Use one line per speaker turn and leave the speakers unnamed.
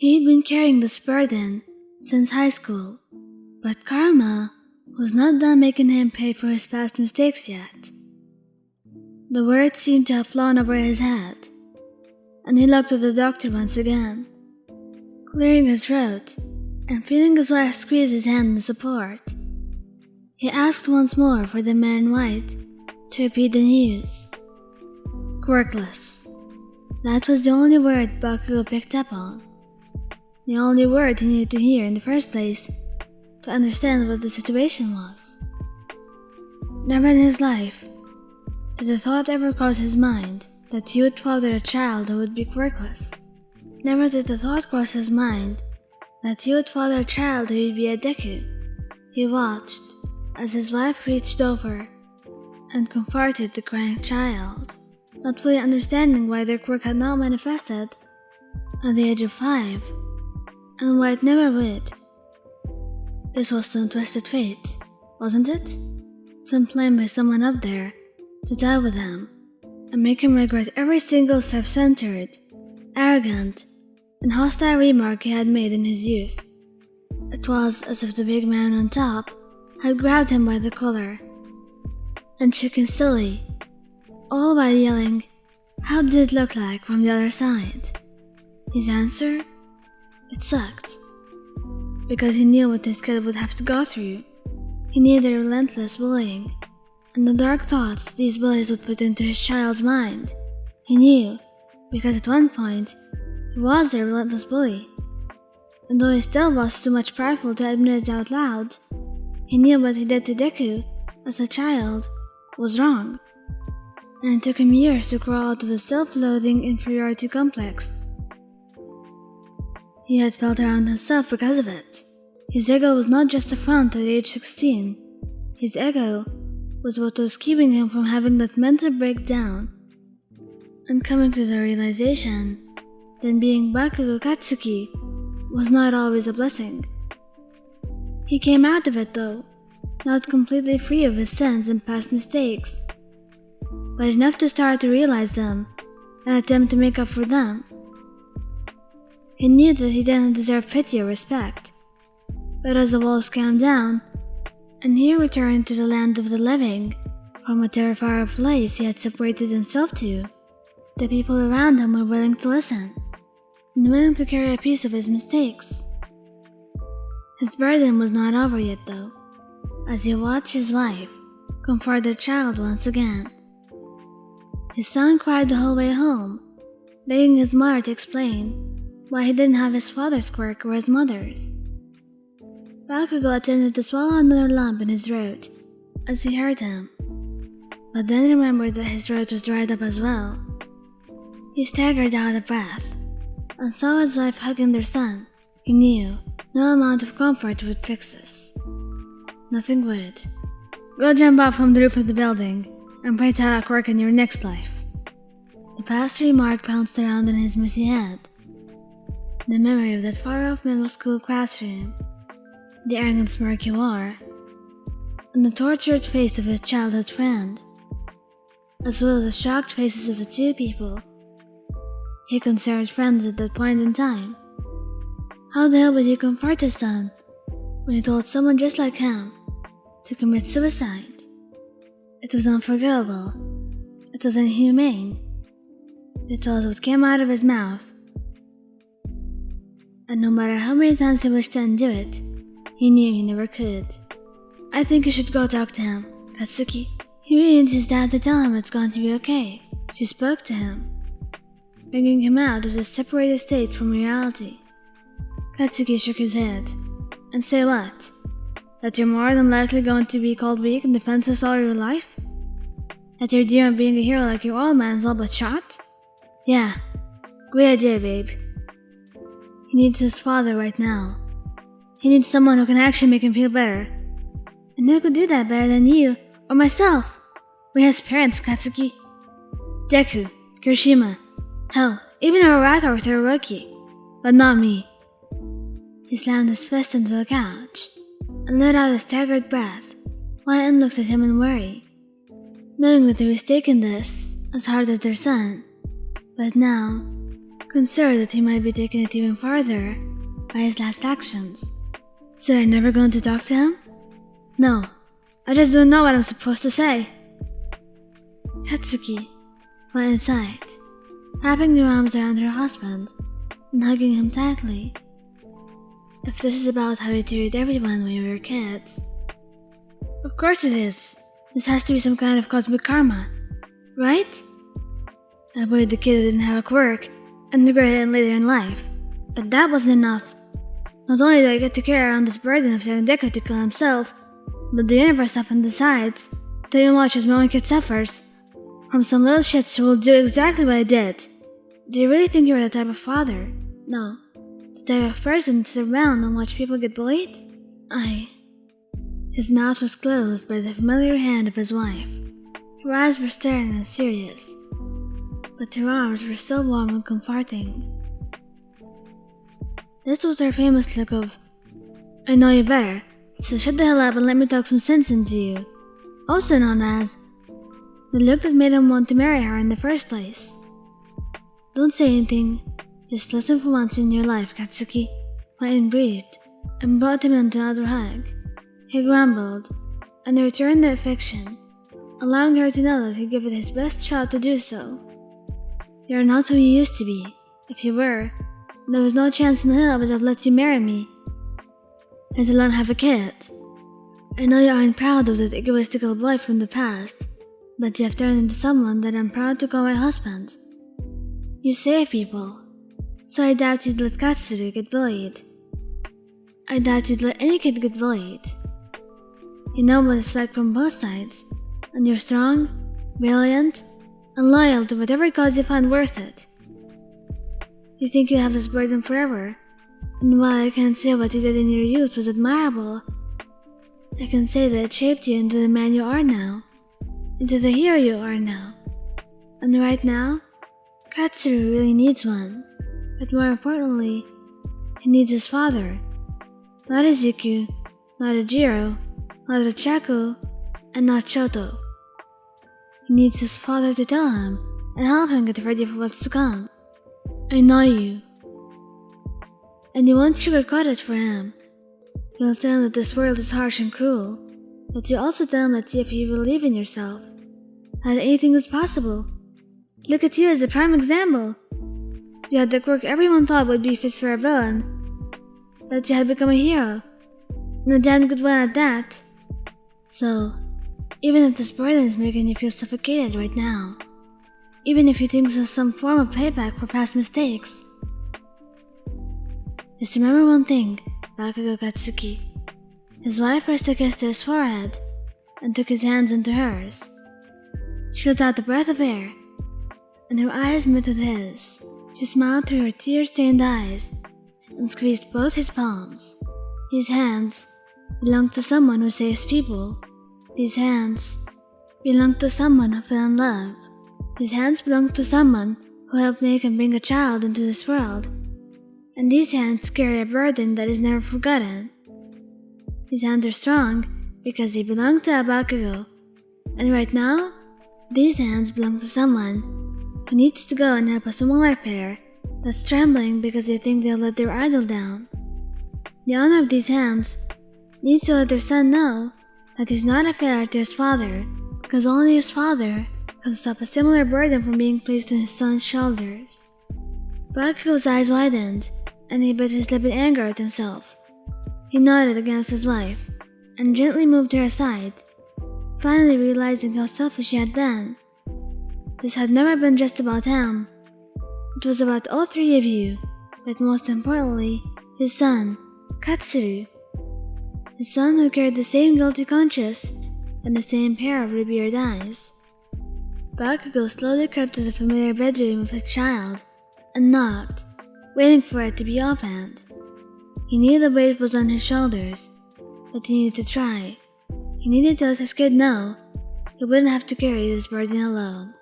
He'd been carrying this burden since high school, but karma was not done making him pay for his past mistakes yet. The words seemed to have flown over his head, and he looked at the doctor once again, clearing his throat and feeling his wife squeeze his hand in support. He asked once more for the man in white to repeat the news. Quirkless. That was the only word Bakugou picked up on. The only word he needed to hear in the first place to understand what the situation was. Never in his life did the thought ever cross his mind that he would father a child who would be quirkless. Never did the thought cross his mind that he would father a child who would be a deku. He watched as his wife reached over and comforted the crying child, not fully understanding why their quirk had not manifested at the age of 5, and why it never would. This was some twisted fate, wasn't it? Some plan by someone up there to die with him and make him regret every single self-centered, arrogant, and hostile remark he had made in his youth. It was as if the big man on top had grabbed him by the collar and shook him silly, all while yelling, "How did it look like from the other side?" His answer? It sucked. Because he knew what this kid would have to go through. He knew the relentless bullying and the dark thoughts these bullies would put into his child's mind. He knew, because at one point, he was their relentless bully. And though he still was too much prideful to admit it out loud, he knew what he did to Deku as a child was wrong. And it took him years to crawl out of the self-loathing inferiority complex he had felt around himself because of it. His ego was not just a front at age 16. His ego was what was keeping him from having that mental breakdown and coming to the realization that being Bakugou Katsuki was not always a blessing. He came out of it though, not completely free of his sins and past mistakes, but enough to start to realize them and attempt to make up for them. He knew that he didn't deserve pity or respect, but as the walls calmed down, and he returned to the land of the living from whatever far-off place he had separated himself to, the people around him were willing to listen, and willing to carry a piece of his mistakes. His burden was not over yet though, as he watched his wife comfort their child once again. His son cried the whole way home, begging his mother to explain why he didn't have his father's quirk or his mother's. Bakugou attempted to swallow another lump in his throat as he heard him, but then remembered that his throat was dried up as well. He staggered out of breath and saw his wife hugging their son. He knew no amount of comfort would fix this. Nothing would. Go jump off from the roof of the building and pray to have a quirk in your next life. The past remark bounced around in his messy head. The memory of that far-off middle school classroom, the arrogant smirk he wore, and the tortured face of his childhood friend, as well as the shocked faces of the two people he considered friends at that point in time. How the hell would he comfort his son when he told someone just like him to commit suicide? It was unforgivable. It was inhumane. It was what came out of his mouth. And no matter how many times he wished to undo it, he knew he never could. "I think you should go talk to him, Katsuki. He really needs his dad to tell him it's going to be okay." She spoke to him, bringing him out of this separated state from reality. Katsuki shook his head. "And say what? That you're more than likely going to be called weak and defenseless all your life? That your dream of being a hero like your old man's all but shot? Yeah, great idea, babe. He needs his father right now. He needs someone who can actually make him feel better. And who could do that better than you or myself? We're his parents, Katsuki. Deku, Kirishima, hell, even Uraraka or Todoroki, but not me." He slammed his fist into the couch and let out a staggered breath while Anne looked at him in worry, knowing that he was taking this as hard as their son. But now, concerned that he might be taking it even farther by his last actions. So you're never going to talk to him? No, I just don't know what I'm supposed to say. Katsuki went inside, wrapping her arms around her husband and hugging him tightly. If this is about how you treated everyone when you were kids, of course it is. This has to be some kind of cosmic karma, right? I bullied the kid who didn't have a quirk and regretted it later in life, but that wasn't enough. Not only do I get to carry around this burden of telling Deku to kill himself, but the universe often decides that even watches my own kid suffers from some little shits who will do exactly what I did. Do you really think you were the type of father? No. The type of person to sit around and watch people get bullied? His mouth was closed by the familiar hand of his wife. Her eyes were stern and serious, but her arms were still warm and comforting. This was her famous look of, I know you better, so shut the hell up and let me talk some sense into you. Also known as the look that made him want to marry her in the first place. Don't say anything, just listen for once in your life, Katsuki. Martin breathed and brought him into another hug. He grumbled, and he returned the affection, allowing her to know that he'd give it his best shot to do so. You're not who you used to be. If you were, there was no chance in hell I would have let you marry me, let alone have a kid. I know you aren't proud of that egoistical boy from the past, but you have turned into someone that I'm proud to call my husband. You save people, so I doubt you'd let Katsuru get bullied. I doubt you'd let any kid get bullied. You know what it's like from both sides, and you're strong, brilliant, and loyal to whatever cause you find worth it. You think you have this burden forever, and while I can't say what you did in your youth was admirable, I can say that it shaped you into the man you are now, into the hero you are now. And right now, Katsuru really needs one, but more importantly, he needs his father. Not Izuku, not Ujiro, not Chaku, and not Shoto. He needs his father to tell him and help him get ready for what's to come. I know you. And you won't sugarcoat it for him. You'll tell him that this world is harsh and cruel, but you also tell him that see if you believe in yourself, that anything is possible. Look at you as a prime example. You had the quirk everyone thought would be fit for a villain, but you had become a hero, and a damn good one at that. So, even if this burden is making you feel suffocated right now, even if you think this is some form of payback for past mistakes, just remember one thing, Bakugou Katsuki. His wife pressed a kiss to his forehead and took his hands into hers. She let out a breath of air, and her eyes met with his. She smiled through her tear-stained eyes and squeezed both his palms. His hands belong to someone who saves people. These hands belong to someone who fell in love. These hands belong to someone who helped make and bring a child into this world. And these hands carry a burden that is never forgotten. These hands are strong because they belong to a Bakugou. And right now, these hands belong to someone who needs to go and help a smaller pair that's trembling because they think they'll let their idol down. The owner of these hands needs to let their son know that he's not a failure to his father, because only his father can stop a similar burden from being placed on his son's shoulders. Bakugou's eyes widened, and he bit his lip in anger at himself. He nodded against his wife, and gently moved her aside, finally realizing how selfish he had been. This had never been just about him. It was about all three of you, but most importantly, his son, Katsuru. His son who carried the same guilty conscience and the same pair of red-beard eyes. Bakugou slowly crept to the familiar bedroom of his child and knocked, waiting for it to be opened. He knew the weight was on his shoulders, but he needed to try. He needed to let his kid know he wouldn't have to carry this burden alone.